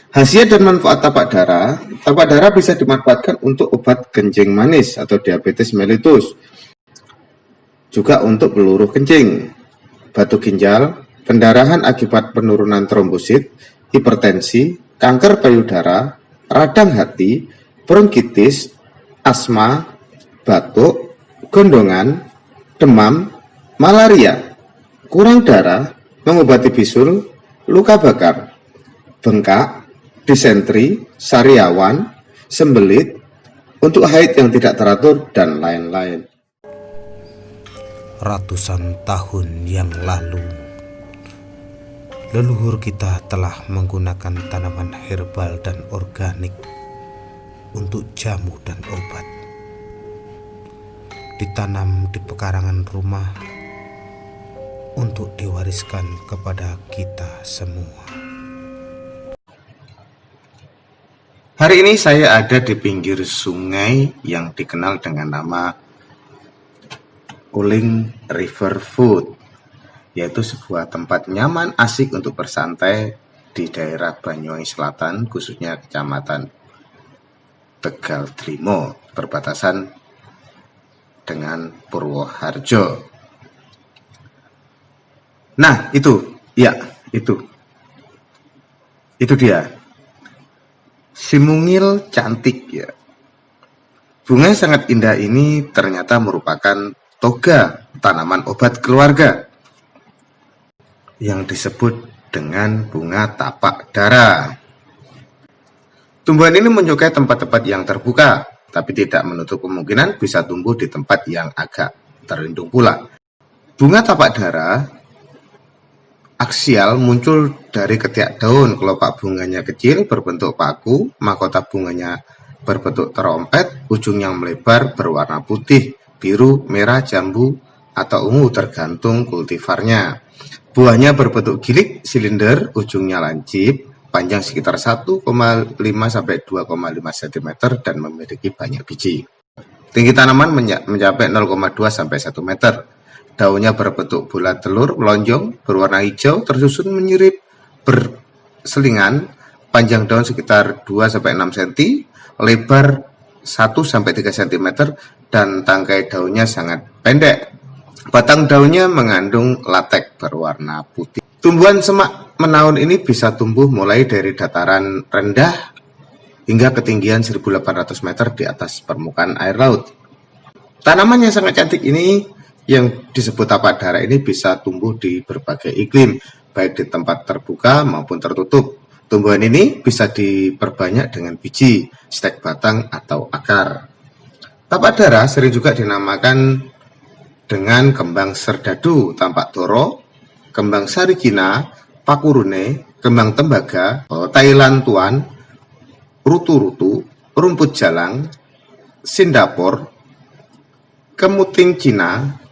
Khasiat dan manfaat tapak darah bisa dimanfaatkan untuk obat kencing manis atau diabetes mellitus, juga untuk peluru kencing, batu ginjal, pendarahan akibat penurunan trombosit, hipertensi, kanker payudara, radang hati, bronkitis, asma, batuk, gondongan, demam, malaria, kurang darah, mengobati bisul, luka bakar, bengkak, disentri, sariawan, sembelit, untuk haid yang tidak teratur, dan lain-lain. Ratusan tahun yang lalu, leluhur kita telah menggunakan tanaman herbal dan organik untuk jamu dan obat. Ditanam di pekarangan rumah untuk diwariskan kepada kita semua. Hari ini saya ada di pinggir sungai yang dikenal dengan nama Uling River Food, yaitu sebuah tempat nyaman asik untuk bersantai di daerah Banyuwangi Selatan, khususnya Kecamatan Tegal Trimo, berbatasan dengan Purwoharjo. Nah, itu dia. Simungil cantik ya. Bunga yang sangat indah ini ternyata merupakan toga, tanaman obat keluarga yang disebut dengan bunga tapak dara. Tumbuhan ini menyukai tempat-tempat yang terbuka, tapi tidak menutup kemungkinan bisa tumbuh di tempat yang agak terlindung pula. Bunga tapak dara aksial muncul dari ketiak daun. Kelopak bunganya kecil, berbentuk paku, mahkota bunganya berbentuk terompet, ujung yang melebar, berwarna putih, biru, merah, jambu, atau ungu tergantung kultivarnya. Buahnya berbentuk gilik, silinder, ujungnya lancip, panjang sekitar 1,5 sampai 2,5 cm dan memiliki banyak biji. Tinggi tanaman mencapai 0,2 sampai 1 meter. Daunnya berbentuk bulat telur, melonjong, berwarna hijau, tersusun menyirip, berselingan, panjang daun sekitar 2-6 cm, lebar 1-3 cm, dan tangkai daunnya sangat pendek. Batang daunnya mengandung latek berwarna putih. Tumbuhan semak menaun ini bisa tumbuh mulai dari dataran rendah hingga ketinggian 1.800 meter di atas permukaan air laut. Tanaman yang sangat cantik ini yang disebut tapak dara ini bisa tumbuh di berbagai iklim, baik di tempat terbuka maupun tertutup. Tumbuhan ini bisa diperbanyak dengan biji, stek batang, atau akar. Tapak dara sering juga dinamakan dengan kembang serdadu, tampak toro, kembang sarigina, pakurune, kembang tembaga, Thailand tuan, rutu-rutu, rumput jalang, sindapor, kemuting Cina,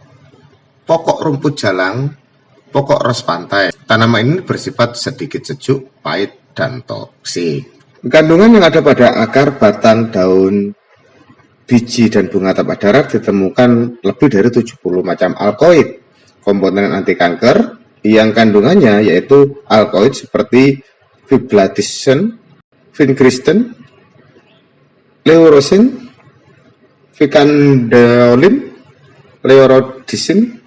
pokok rumput jalang, pokok ros pantai. Tanaman ini bersifat sedikit sejuk, pahit, dan toksik. Kandungan yang ada pada akar, batang, daun, biji, dan bunga tapak dara ditemukan lebih dari 70 macam alkoid, komponen anti kanker, yang kandungannya yaitu alkoid seperti fiblatisen, vincristine, leurosin, vicandeolin, leorodisin,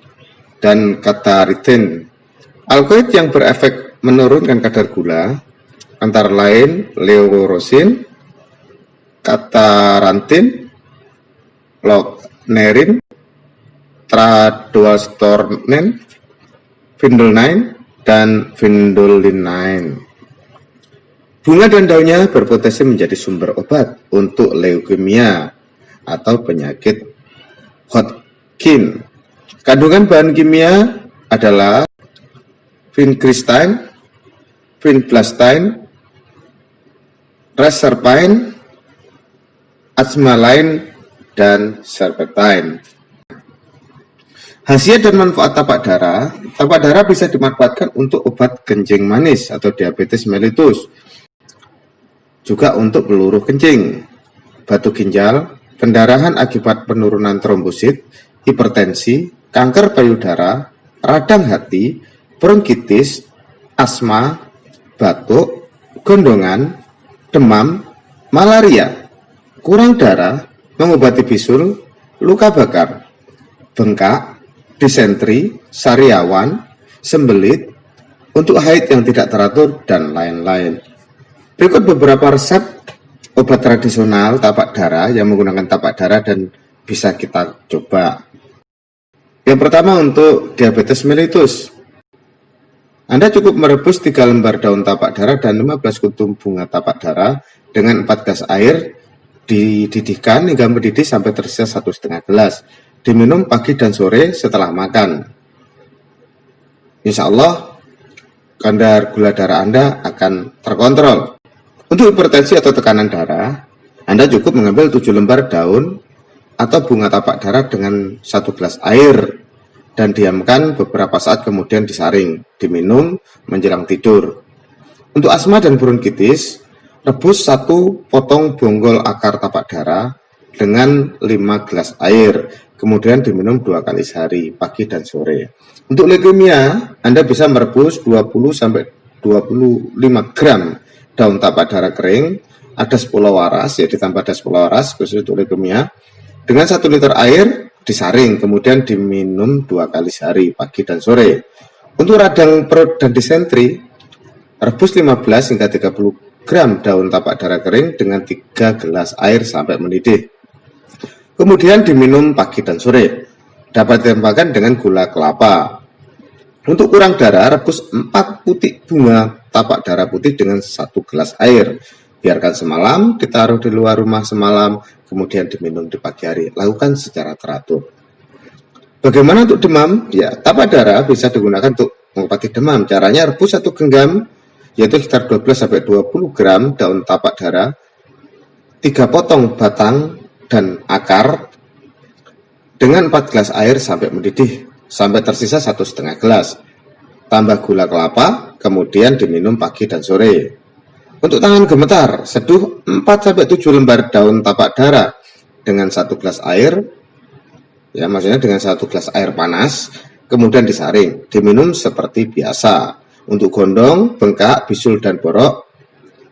dan kataritin. Alkoid yang berefek menurunkan kadar gula antara lain leurosin, katarantin, lognerin, tradolstoronen, vinylene, dan vinylidine. Bunga dan daunnya berpotensi menjadi sumber obat untuk leukemia atau penyakit Hodgkin. Kandungan bahan kimia adalah vincristine, vinblastine, reserpine, azmaline, dan serpentine. Khasiat dan manfaat tapak dara bisa dimanfaatkan untuk obat kencing manis atau diabetes mellitus, juga untuk peluru kencing, batu ginjal, pendarahan akibat penurunan trombosit, hipertensi, kanker payudara, radang hati, bronkitis, asma, batuk, gondongan, demam, malaria, kurang darah, mengobati bisul, luka bakar, bengkak, disentri, sariawan, sembelit, untuk haid yang tidak teratur, dan lain-lain. Berikut beberapa resep obat tradisional tapak darah yang menggunakan tapak darah dan bisa kita coba. Yang pertama untuk diabetes mellitus. Anda cukup merebus 3 lembar daun tapak darah dan 15 kuntum bunga tapak darah dengan 4 gelas air, dididihkan hingga mendidih sampai tersisa 1,5 gelas. Diminum pagi dan sore setelah makan. Insya Allah, kadar gula darah Anda akan terkontrol. Untuk hipertensi atau tekanan darah, Anda cukup mengambil 7 lembar daun atau bunga tapak darah dengan 1 gelas air dan diamkan beberapa saat kemudian disaring, diminum menjelang tidur. Untuk asma dan bronkitis, rebus 1 potong bonggol akar tapak darah dengan 5 gelas air, kemudian diminum 2 kali sehari, pagi dan sore. Untuk leukemia, Anda bisa merebus 20-25 gram daun tapak darah kering, ada 10 waras, ya ditambah ada 10 waras khusus untuk leukemia, dengan 1 liter air disaring, kemudian diminum 2 kali sehari, pagi dan sore. Untuk radang perut dan disentri, rebus 15 hingga 30 gram daun tapak darah kering dengan 3 gelas air sampai mendidih. Kemudian diminum pagi dan sore. Dapat ditambahkan dengan gula kelapa. Untuk kurang darah, rebus 4 putik bunga tapak darah putih dengan 1 gelas air. Biarkan semalam, ditaruh di luar rumah semalam, kemudian diminum di pagi hari. Lakukan secara teratur. Bagaimana untuk demam? Ya, tapak darah bisa digunakan untuk mengobati demam. Caranya rebus 1 genggam, yaitu sekitar 12-20 gram daun tapak darah, 3 potong batang dan akar, dengan 4 gelas air sampai mendidih, sampai tersisa 1,5 gelas. Tambah gula kelapa, kemudian diminum pagi dan sore. Untuk tangan gemetar, seduh 4-7 lembar daun tapak darah dengan 1 gelas air, ya maksudnya dengan 1 gelas air panas, kemudian disaring, diminum seperti biasa. Untuk gondong, bengkak, bisul, dan borok,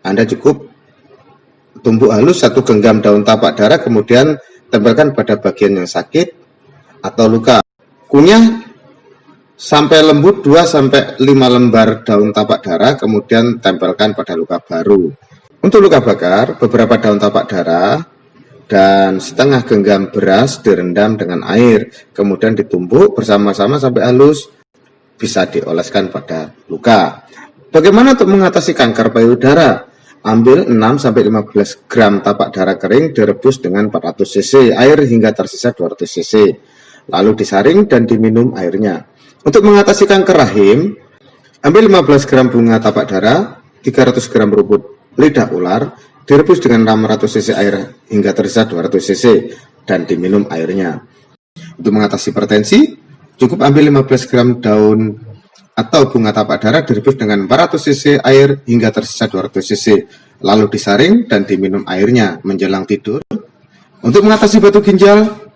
Anda cukup tumbuk halus 1 genggam daun tapak darah, kemudian tempelkan pada bagian yang sakit atau luka. Kunyah sampai lembut 2-5 lembar daun tapak darah, kemudian tempelkan pada luka baru. Untuk luka bakar, beberapa daun tapak darah dan setengah genggam beras direndam dengan air, kemudian ditumbuk bersama-sama sampai halus, bisa dioleskan pada luka. Bagaimana untuk mengatasi kanker payudara? Ambil 6-15 gram tapak darah kering, direbus dengan 400 cc air hingga tersisa 200 cc. Lalu disaring dan diminum airnya. Untuk mengatasi kanker rahim, ambil 15 gram bunga tapak darah, 300 gram rumput lidah ular, direbus dengan 600 cc air hingga tersisa 200 cc dan diminum airnya. Untuk mengatasi hipertensi, cukup ambil 15 gram daun atau bunga tapak darah, direbus dengan 400 cc air hingga tersisa 200 cc, lalu disaring dan diminum airnya menjelang tidur. Untuk mengatasi batu ginjal,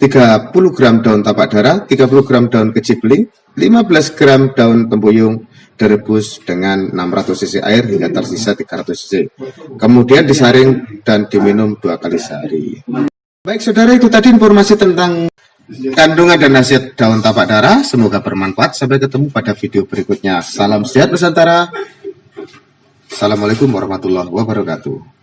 30 gram daun tapak darah, 30 gram daun kecimpring, 15 gram daun tempuyung, direbus dengan 600 cc air hingga tersisa 300 cc. Kemudian disaring dan diminum 2 kali sehari. Baik saudara, itu tadi informasi tentang kandungan dan khasiat daun tapak darah. Semoga bermanfaat. Sampai ketemu pada video berikutnya. Salam sehat Nusantara. Assalamualaikum warahmatullahi wabarakatuh.